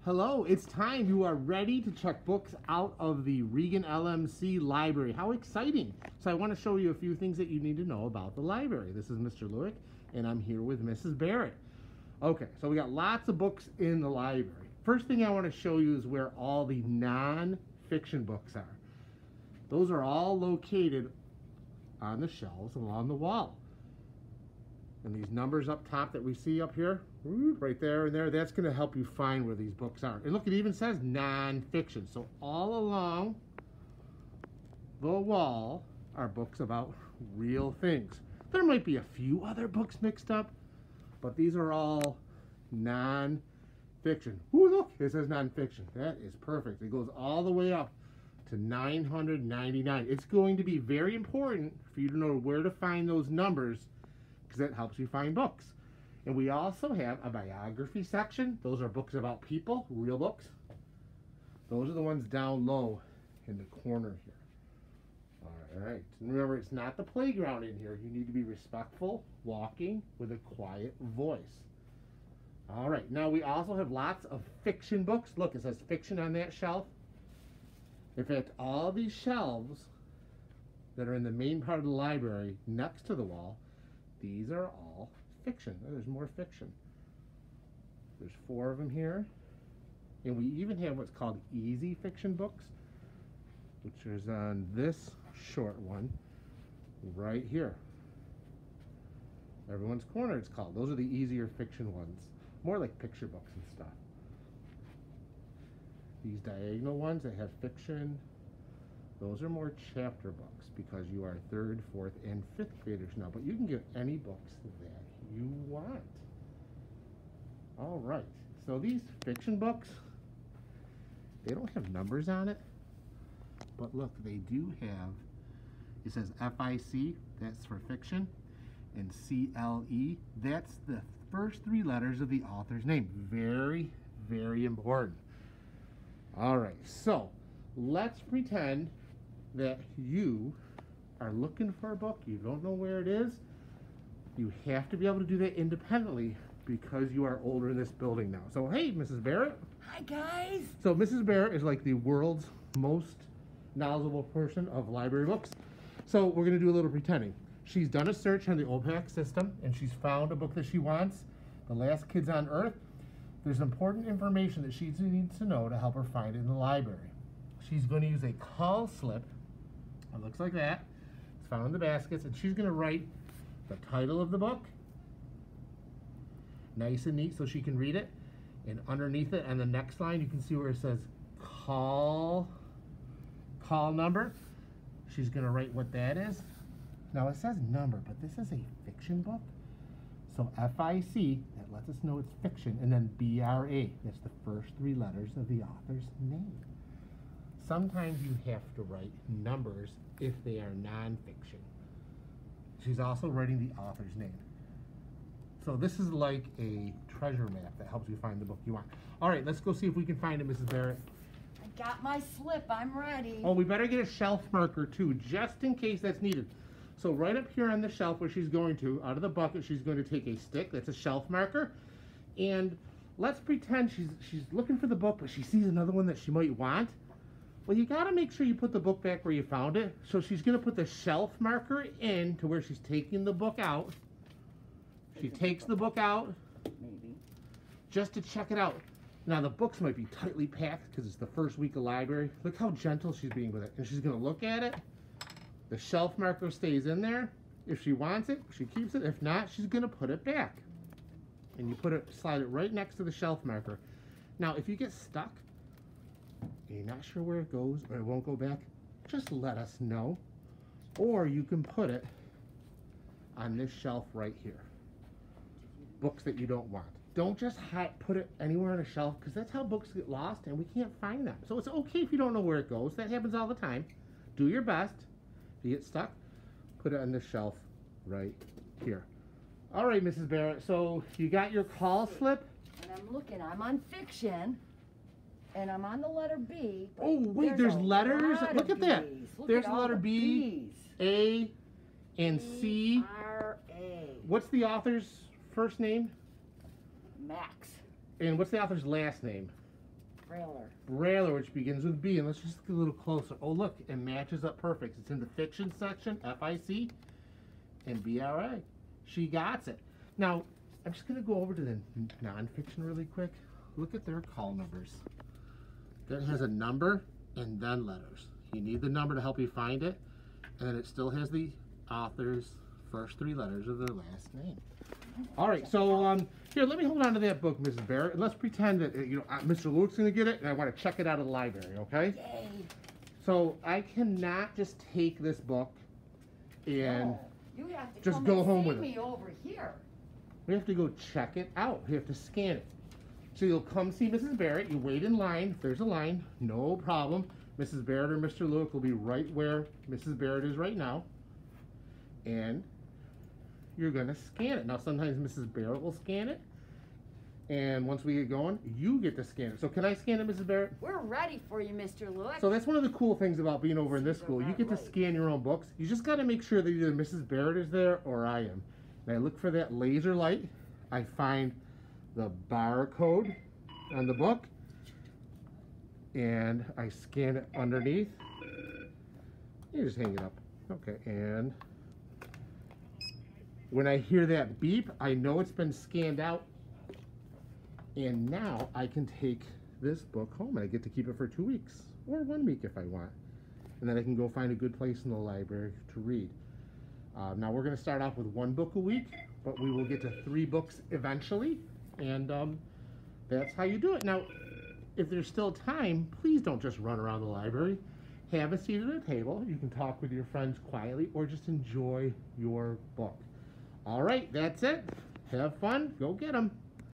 Hello, it's time. You are ready to check books out of the Regan LMC library. How exciting! So I want to show you a few things that you need to know about the library. This is Mr. Lewick, and I'm here with Mrs. Barrett. Okay, so we got lots of books in the library. First thing I want to show you is where all the non-fiction books are. Those are all located on the shelves along the wall. And these numbers up top that we see up here, right there and there, that's going to help you find where these books are. And look, it even says non-fiction. So all along the wall are books about real things. There might be a few other books mixed up, but these are all non-fiction. Ooh, look, it says non-fiction. That is perfect. It goes all the way up to 999. It's going to be very important for you to know where to find those numbers, because that helps you find books. And we also have a biography section. Those are books about people, real books. Those are the ones down low in the corner here. All right, and remember, it's not the playground in here. You need to be respectful, walking with a quiet voice. All right, now we also have lots of fiction books. Look, it says fiction on that shelf. In fact, all these shelves that are in the main part of the library next to the wall, these are all fiction. There's more fiction. There's 4 of them here. And we even have what's called easy fiction books, which is on this short one right here. Everyone's Corner, it's called. Those are the easier fiction ones. More like picture books and stuff. These diagonal ones that have fiction, those are more chapter books because you are 3rd, 4th, and 5th graders now. But you can get any books that you want. All right. So these fiction books, they don't have numbers on it. But look, they do have, it says FIC, that's for fiction, and CLE, that's the first 3 letters of the author's name. Very, very important. All right, so let's pretend that you are looking for a book. You don't know where it is. You have to be able to do that independently because you are older in this building now. So, hey, Mrs. Barrett. Hi, guys. So Mrs. Barrett is like the world's most knowledgeable person of library books. So we're going to do a little pretending. She's done a search on the OPAC system, and she's found a book that she wants, The Last Kids on Earth. There's important information that she needs to know to help her find it in the library. She's going to use a call slip. It looks like that. It's found in the baskets, and she's going to write the title of the book, nice and neat so she can read it. And underneath it, on the next line, you can see where it says call number. She's going to write what that is. Now it says number, but this is a fiction book. So FIC, that lets us know it's fiction, and then BRA, that's the first 3 letters of the author's name. Sometimes you have to write numbers if they are nonfiction. She's also writing the author's name. So this is like a treasure map that helps you find the book you want. All right, let's go see if we can find it, Mrs. Barrett. I got my slip. I'm ready. Oh, we better get a shelf marker too, just in case that's needed. So right up here on the shelf where she's going to, out of the bucket, she's going to take a stick. That's a shelf marker. And let's pretend she's looking for the book, but she sees another one that she might want. Well, you got to make sure you put the book back where you found it. So she's going to put the shelf marker in to where she's taking the book out. She takes the book out Maybe. just to check it out. Now, the books might be tightly packed because it's the first week of library. Look how gentle she's being with it. And she's going to look at it. The shelf marker stays in there. If she wants it, she keeps it. If not, she's going to put it back. And you slide it right next to the shelf marker. Now, if you get stuck and you're not sure where it goes or it won't go back, just let us know. Or you can put it on this shelf right here. Books that you don't want. Don't just put it anywhere on a shelf, because that's how books get lost and we can't find them. So it's okay if you don't know where it goes. That happens all the time. Do your best. If you get stuck, put it on the shelf right here. All right, Mrs. Barrett, so you got your call slip? And I'm looking. I'm on fiction. And I'm on the letter B. Oh, wait, there's letters? Look at that. Look There's at the all letter the B, B's. A, and C. R-A. What's the author's first name? Max. And what's the author's last name? Brailer, which begins with B. And let's just get a little closer. Oh, look, it matches up perfect. It's in the fiction section, F-I-C, and B-R-A. She got it. Now, I'm just going to go over to the nonfiction really quick. Look at their call numbers. That has a number and then letters. You need the number to help you find it. And then it still has the author's first 3 letters of their last name. All right, so here, let me hold on to that book, Mrs. Barrett, and let's pretend that Mr. Luke's going to get it, and I want to check it out of the library, okay? Yay. So I cannot just take this book and No, you have to just come go and home see with it. me over here. We have to go check it out. We have to scan it. So you'll come see Mrs. Barrett. You wait in line. If there's a line, no problem. Mrs. Barrett or Mr. Luke will be right where Mrs. Barrett is right now. And you're going to scan it. Now, sometimes Mrs. Barrett will scan it. And once we get going, you get to scan it. So can I scan it, Mrs. Barrett? We're ready for you, Mr. Lewis. So that's one of the cool things about being over in this school. You get to scan your own books. You just got to make sure that either Mrs. Barrett is there or I am. And I look for that laser light. I find the barcode on the book. And I scan it underneath. You just hang it up. Okay, and when I hear that beep, I know it's been scanned out. And now I can take this book home and I get to keep it for 2 weeks or 1 week if I want. And then I can go find a good place in the library to read. Now we're going to start off with 1 book a week, but we will get to 3 books eventually. And that's how you do it. Now, if there's still time, please don't just run around the library. Have a seat at a table. You can talk with your friends quietly or just enjoy your book. All right, that's it. Have fun. Go get them.